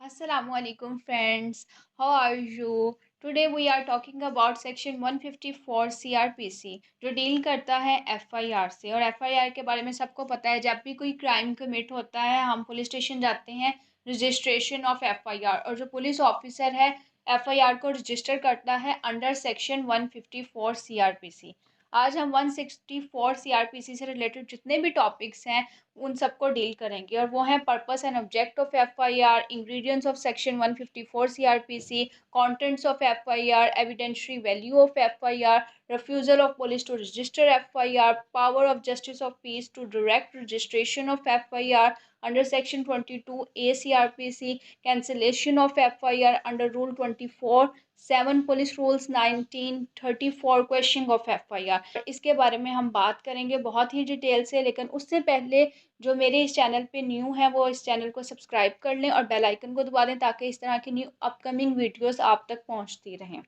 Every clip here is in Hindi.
Assalamualaikum friends, how are you? Today we are talking about section 154 CRPC जो डील करता है एफआईआर से। और एफआईआर के बारे में सबको पता है, जब भी कोई क्राइम कमिट होता है हम पुलिस स्टेशन जाते हैं, रजिस्ट्रेशन ऑफ एफआईआर, और जो पुलिस ऑफिसर है एफआईआर को रजिस्टर करता है अंडर सेक्शन 154 सीआरपीसी। आज हम 164 सीआरपीसी से रिलेटेड जितने भी टॉपिक्स हैं उन सबको डील करेंगे, और वो हैं purpose and object of FIR, ingredients of section 154 CrPC, contents of FIR, evidentiary value of FIR, refusal of police to register FIR, power of justice of peace to direct registration of FIR under section 22A CRPC, cancellation of FIR under rule 24, 7 police rules 1934, questioning of FIR। इसके बारे में हम बात करेंगे बहुत ही डिटेल से, लेकिन उससे पहले जो मेरे इस चैनल पे न्यू है वो इस चैनल को सब्सक्राइब कर लें और बेल आइकन को दबा दें ताकि इस तरह की न्यू अपकमिंग वीडियोस आप तक पहुंचती रहें।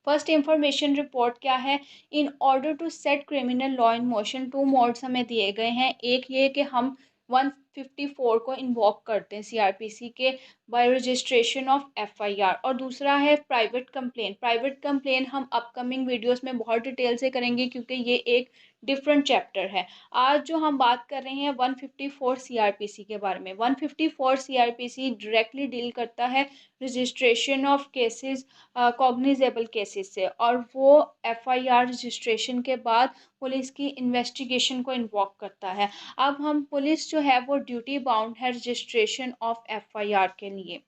फर्स्ट इंफॉर्मेशन रिपोर्ट क्या है? In order to set criminal law in motion two modes हमें दिए गए हैं। एक ये कि हम 154 को इन्वॉक करते हैं सीआरपीसी के बाय रजिस्ट्रेशन ऑफ एफआईआर, और दूसरा है प्राइवेट कंप्लेन। प्राइवेट कंप्लेन हम अपकमिंग वीडियोस में बहुत डिटेल से करेंगे क्योंकि ये एक डिफरेंट चैप्टर है। आज जो हम बात कर रहे हैं 154 सीआरपीसी के बारे में। 154 सीआरपीसी डायरेक्टली डील करता है registration of cases, cognizable cases से, और वो एफआईआर रजिस्ट्रेशन के बाद पुलिस की इन्वेस्टिगेशन को इन्वॉक करता है। अब हम पुलिस जो है वो ड्यूटी बाउंड है रजिस्ट्रेशन ऑफ एफआईआर के लिए।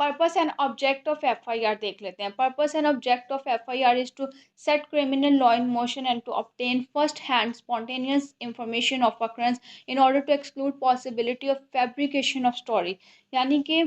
Purpose and object of FIR देख लेते हैं। Purpose and object of FIR is to set criminal law in motion and to obtain first hand spontaneous information of occurrence in order to exclude possibility of fabrication of story. यानी कि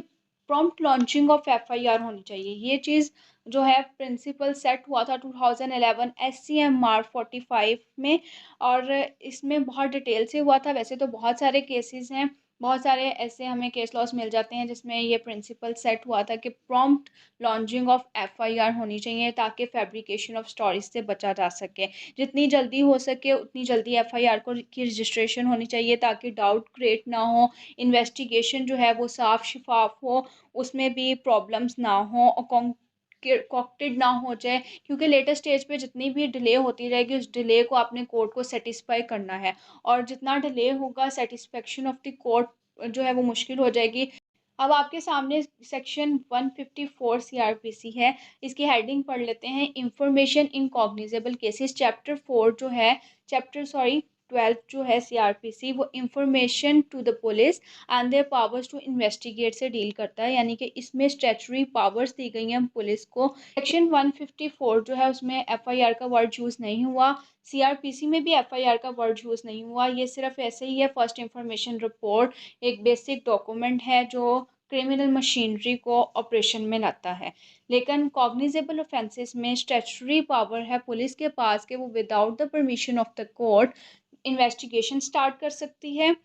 प्रॉम्प्ट लॉन्चिंग ऑफ एफआईआर होनी चाहिए। ये चीज़ जो है प्रिंसिपल सेट हुआ था 2011 SCMR 45 में, और इसमें बहुत डिटेल से हुआ था। वैसे तो बहुत सारे केसेस हैं, बहुत सारे ऐसे हमें केस लॉस मिल जाते हैं जिसमें ये प्रिंसिपल सेट हुआ था कि प्रॉम्प्ट लॉन्चिंग ऑफ एफआईआर होनी चाहिए ताकि फैब्रिकेशन ऑफ स्टोरीज से बचा जा सके। जितनी जल्दी हो सके उतनी जल्दी एफआईआर को की रजिस्ट्रेशन होनी चाहिए ताकि डाउट क्रिएट ना हो, इन्वेस्टिगेशन जो है वो साफ शफाफ हो, उसमें भी प्रॉब्लम्स ना हो और कॉक्टेड ना हो जाए। क्योंकि लेटेस्ट स्टेज पे जितनी भी डिले होती रहेगी उस डिले को आपने कोर्ट को सेटिस्फाई करना है, और जितना डिले होगा सेटिस्फेक्शन ऑफ द कोर्ट जो है वो मुश्किल हो जाएगी। अब आपके सामने सेक्शन 154 सीआरपीसी है। इसकी हेडिंग पढ़ लेते हैं, information in cognizable cases. Chapter 4 जो है, चैप्टर सॉरी 12 जो है सीआरपीसी, वो information to the police and their powers to investigate से डील करता है। यानी कि इसमें स्टैचुटरी पावर्स दी गई हैं पुलिस को। सेक्शन 154 जो है उसमें एफआईआर का वर्ड यूज़ नहीं हुआ, सीआरपीसी में भी एफआईआर का वर्ड यूज़ नहीं हुआ। ये सिर्फ ऐसे ही है, फर्स्ट इंफॉर्मेशन रिपोर्ट एक बेसिक डॉक्यूमेंट है जो क्रिमिनल मशीनरी को ऑपरेशन में लाता है। लेकिन कॉग्निजेबल ऑफेंसेस में स्टैचुटरी पावर है पुलिस के पास कि वो without the permission of the court investigation start कर सकती है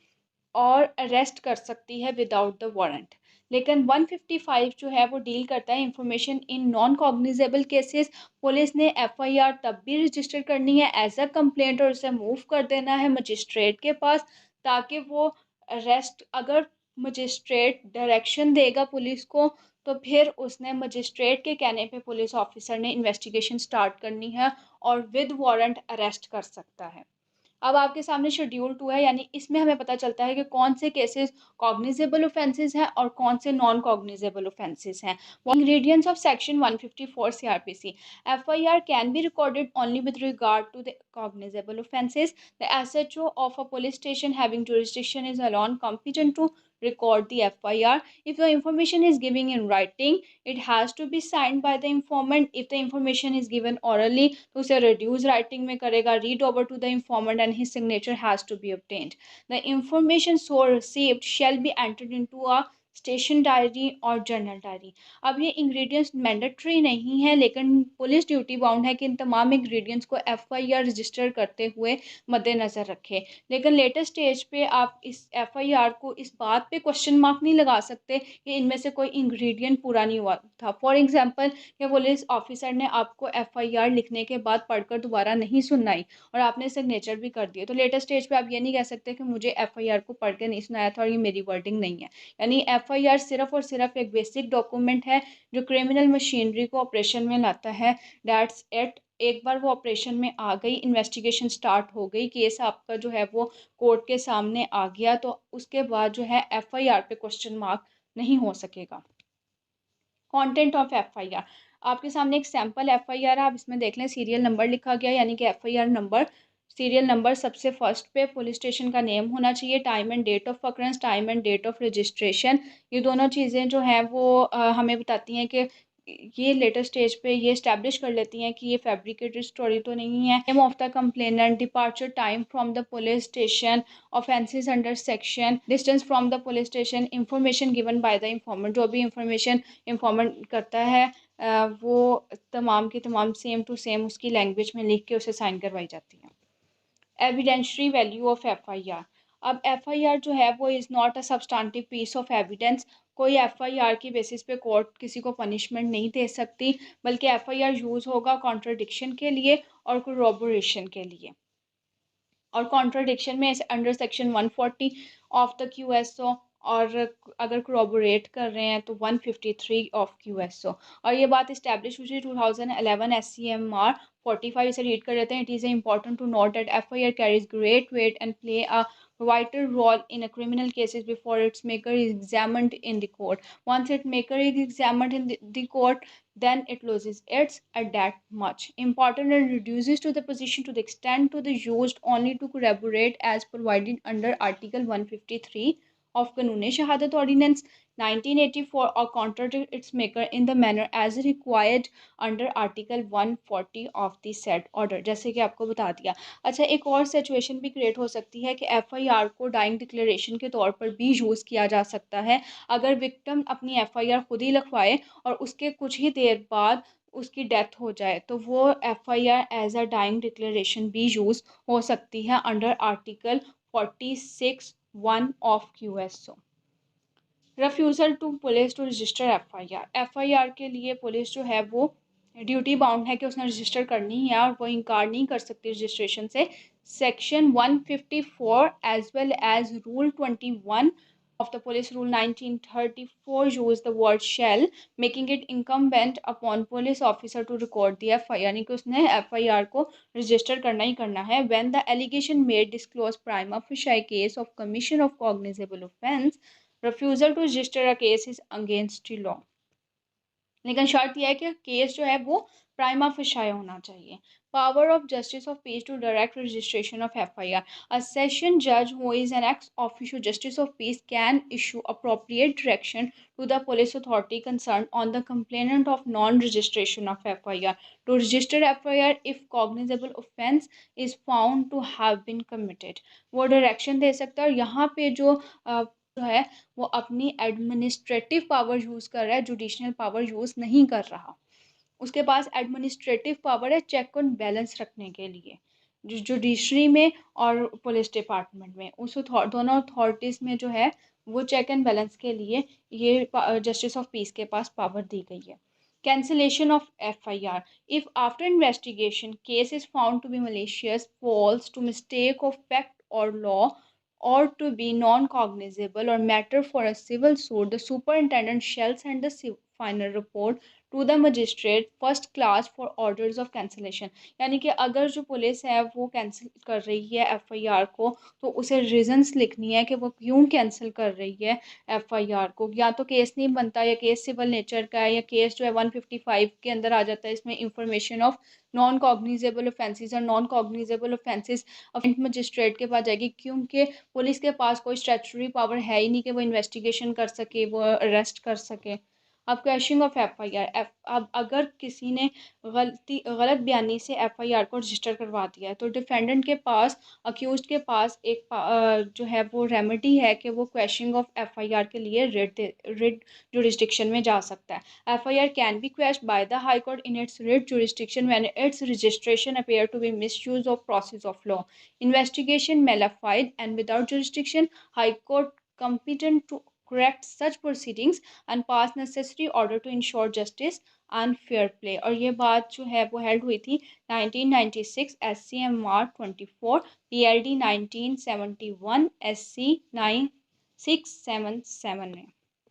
और अरेस्ट कर सकती है विदाउट द वारंट। लेकिन 155 जो है वो डील करता है information in non cognizable cases. Police ने एफआईआर तब भी रजिस्टर करनी है एज अ कंप्लेंट और उसे मूव कर देना है मजिस्ट्रेट के पास ताकि वो अरेस्ट, अगर मजिस्ट्रेट डायरेक्शन देगा पुलिस को तो फिर उसने मजिस्ट्रेट के कहने पे पुलिस ऑफिसर ने इन्वेस्टिगेशन स्टार्ट करनी है और विद वारंट अरेस्ट कर सकता है। अब आपके सामने शेड्यूल 2 है, यानी इसमें हमें पता चलता है कि कौन से केसेस कॉग्निजेबल ऑफेंसेस हैं और कौन से नॉन कॉग्निजेबल ऑफेंसेस हैं। Ingredients of section 154 CrPC. FIR can be recorded only with regard to the cognizable offences. The SHO of a police station having jurisdiction is alone competent to record the FIR. If the information is given in writing, it has to be signed by the informant. If the information is given orally, तो उसे reduce writing में करेगा, read over to the informant and his signature has to be obtained. The information so received shall be entered into a station diary और जर्नल डायरी। अब ये इंग्रेडिएंट्स मैंडेटरी नहीं है, लेकिन पुलिस ड्यूटी बाउंड है कि इन तमाम इंग्रेडिएंट्स को एफआईआर रजिस्टर करते हुए मद्देनज़र रखें। लेकिन लेटेस्ट स्टेज पे आप इस एफआईआर को इस बात पे क्वेश्चन मार्क नहीं लगा सकते कि इनमें से कोई इंग्रेडिएंट पूरा नहीं हुआ था। फॉर एग्जांपल कि पुलिस ऑफिसर ने आपको एफआईआर लिखने के बाद पढ़कर दोबारा नहीं सुनाई और आपने सिग्नेचर भी कर दिए, तो लेटेस्ट स्टेज पे आप ये नहीं कह सकते कि मुझे एफआईआर को पढ़ के नहीं सुनाया था और ये मेरी वर्डिंग नहीं है। यानी FIR सिर्फ और सिर्फ एक बेसिक डॉक्यूमेंट है जो क्रिमिनल मशीनरी को ऑपरेशन में लाता है। That's it. एक बार वो ऑपरेशन में आ गई, इन्वेस्टिगेशन स्टार्ट हो गई, केस आपका जो है वो कोर्ट के सामने आ गया, तो उसके बाद जो है FIR पे क्वेश्चन मार्क नहीं हो सकेगा। कंटेंट ऑफ FIR, आपके सामने एक सैम्पल FIR है, आप इसमें देख लें सीरियल नंबर लिखा गया, यानी कि FIR नंबर, सीरियल नंबर सबसे फर्स्ट पे, पुलिस स्टेशन का नेम होना चाहिए, time and date of occurrence, time and date of registration. ये दोनों चीज़ें जो हैं वो हमें बताती हैं कि ये लेटर स्टेज पे ये इस्टेब्लिश कर लेती हैं कि ये फैब्रिकेटेड स्टोरी तो नहीं है। Name of the complainant, departure time from the police station, offences under section, distance from the police station, information given by the इंफॉर्मेंट, जो भी इंफॉर्मेशन इंफॉर्मेंट करता है वो तमाम की तमाम सेम टू सेम उसकी लैंग्वेज में लिख के उसे साइन करवाई जाती है। एविडेंशरी वैल्यू ऑफ FIR, अब FIR जो है वो is not a substantive piece of evidence. कोई FIR की बेसिस पे कोर्ट किसी को पनिशमेंट नहीं दे सकती, बल्कि FIR यूज़ होगा कॉन्ट्रडिक्शन के लिए और कोरोबोरेशन के लिए। और कॉन्ट्रडिक्शन में under section 140 of the QSO, और अगर कोरोबोरेट कर रहे हैं तो 153 ऑफ QSO। और ये बात इस्टेब्लिश हुई 2011 SCMR 45 से रीड कर लेते हैं। It is important to note that FIR carries great weight and play a vital role in a criminal cases before its maker is examined in the court. Once its maker is examined in the court, then it loses its at that much important and reduces to the position to the extent to the used only to corroborate as provided under Article 153 of Kanun Shahadat Ordinance 1984 or contradict its maker in the manner as required under Article 140 of the said order, जैसे कि आपको बता दिया। अच्छा, एक और सिचुएशन भी क्रिएट हो सकती है कि FIR को डाइंग डिक्लेरेशन के तौर पर भी यूज़ किया जा सकता है। अगर विक्टिम अपनी FIR खुद ही लिखवाए और उसके कुछ ही देर बाद उसकी डेथ हो जाए, तो वो FIR as a dying declaration भी यूज़ हो सकती है under article 46(1) of QSO। Refusal to police to register FIR के लिए पुलिस जो है वो ड्यूटी बाउंड है कि उसने रजिस्टर करनी है और वो इनकार नहीं कर सकती रजिस्ट्रेशन से। Section 154 as well as rule 21 of the police rule 1934 use the word shall, making it incumbent upon police officer to record the FIR, यानी कि उसने FIR को रजिस्टर करना ही करना है। when the allegation made disclose prima facie case of commission of cognizable offence, refusal to register a case is against the law। लेकिन शर्त यह है कि केस जो है वो प्राइमा फेसाई होना चाहिए। Power of justice of peace to direct registration of FIR, a session जज who is an ex officio justice of peace can issue appropriate direction to the police authority concerned on the complainant of non-registration of FIR to register FIR if cognizable offence is found to have been committed। वो डायरेक्शन दे सकता है। और यहाँ पे जो है वो अपनी एडमिनिस्ट्रेटिव पावर यूज़ कर रहा है, जुडिशनल पावर यूज़ नहीं कर रहा। उसके पास एडमिनिस्ट्रेटिव पावर है चेक ऑन बैलेंस रखने के लिए, जो जुडिशरी में और पुलिस डिपार्टमेंट में, उस दोनों अथॉरिटीज़ में जो है वो चेक एंड बैलेंस के लिए ये जस्टिस ऑफ पीस के पास पावर दी गई है। Cancellation of FIR, if after investigation case is found to be malicious, false, to mistake of fact or law, or to be non-cognizable or matter for a civil suit, the superintendent shall send the final report to the magistrate first class for orders of cancellation, यानी कि अगर जो पुलिस है वो कैंसिल कर रही है FIR को, तो उसे रीजंस लिखनी है कि वो क्यों कैंसिल कर रही है FIR को। या तो केस नहीं बनता, या केस सिविल नेचर का है, या केस जो है 155 के अंदर आ जाता है, इसमें information of non cognizable offences, और नॉन कॉग्निजेबल ऑफेंसेस मजिस्ट्रेट के पास जाएगी, क्योंकि पुलिस के पास कोई स्टैट्यूटरी पावर है ही नहीं कि वो इन्वेस्टिगेशन कर सके, वो अरेस्ट कर सके। अब क्रैशिंग ऑफ FIR, अब अगर किसी ने गलत बयानी से FIR को रजिस्टर करवा दिया है, तो डिफेंडेंट के पास, अक्यूज्ड के पास एक जो है वो रेमेडी है कि वो क्रैशिंग ऑफ FIR के लिए रिट जुरिस्डिक्शन में जा सकता है। FIR can be quashed by the high court in its writ jurisdiction when its registration appear to be misuse of process of law, investigation malafide and without jurisdiction, high court competent to correct such proceedings and pass necessary order to ensure justice and fair play। और ये बात जो है वो हेल्ड हुई थी 1996 SCMR 24, PLD 1971 SC 9677 में।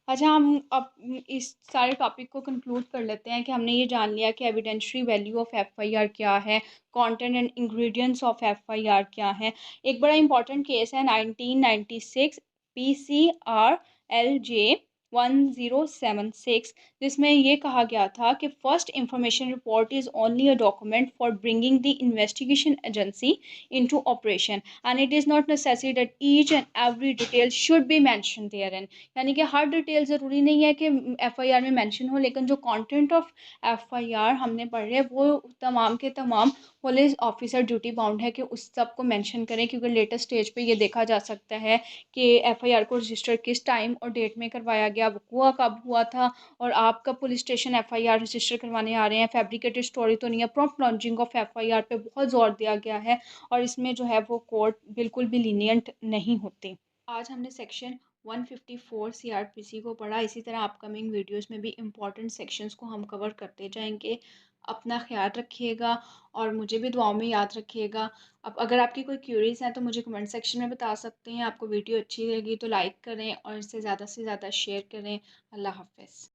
अच्छा, हम अब इस सारे टॉपिक को कंक्लूड कर लेते हैं कि हमने ये जान लिया कि एविडेंशियरी वैल्यू ऑफ एफआईआर क्या है, content and ingredients of FIR क्या है। एक बड़ा इंपॉर्टेंट केस है 1996 पीसीआर एलजे 1076, जिसमें ये कहा गया था कि first information report is only a document for bringing the investigation agency into operation and it is not necessary that each and every detail should be mention there. यानी कि हर डिटेल ज़रूरी नहीं है कि एफआईआर में मेंशन हो, लेकिन जो कंटेंट ऑफ एफआईआर हमने पढ़े वो तमाम के तमाम पुलिस ऑफिसर ड्यूटी बाउंड है कि उस सब को मेंशन करें, क्योंकि लेटेस्ट स्टेज पे ये देखा जा सकता है कि एफआईआर को रजिस्टर किस टाइम और डेट में करवाया गया, वकूआ कब हुआ था, और आप कब पुलिस स्टेशन एफआईआर रजिस्टर करवाने आ रहे हैं। फैब्रिकेटेड स्टोरी तो नहीं है। प्रॉम्प्ट लॉन्चिंग ऑफ एफआईआर पे बहुत जोर दिया गया है, और इसमें जो है वो कोर्ट बिल्कुल भी लीनियंट नहीं होती। आज हमने सेक्शन 154 सीआरपीसी को पढ़ा। इसी तरह अपकमिंग वीडियोस में भी इम्पॉर्टेंट सेक्शंस को हम कवर करते जाएंगे। अपना ख्याल रखिएगा और मुझे भी दुआओं में याद रखिएगा। अब अगर आपकी कोई क्यूरीज हैं तो मुझे कमेंट सेक्शन में बता सकते हैं। आपको वीडियो अच्छी लगी तो लाइक करें और इसे ज़्यादा से ज़्यादा शेयर करें। अल्लाह हाफ़िज़।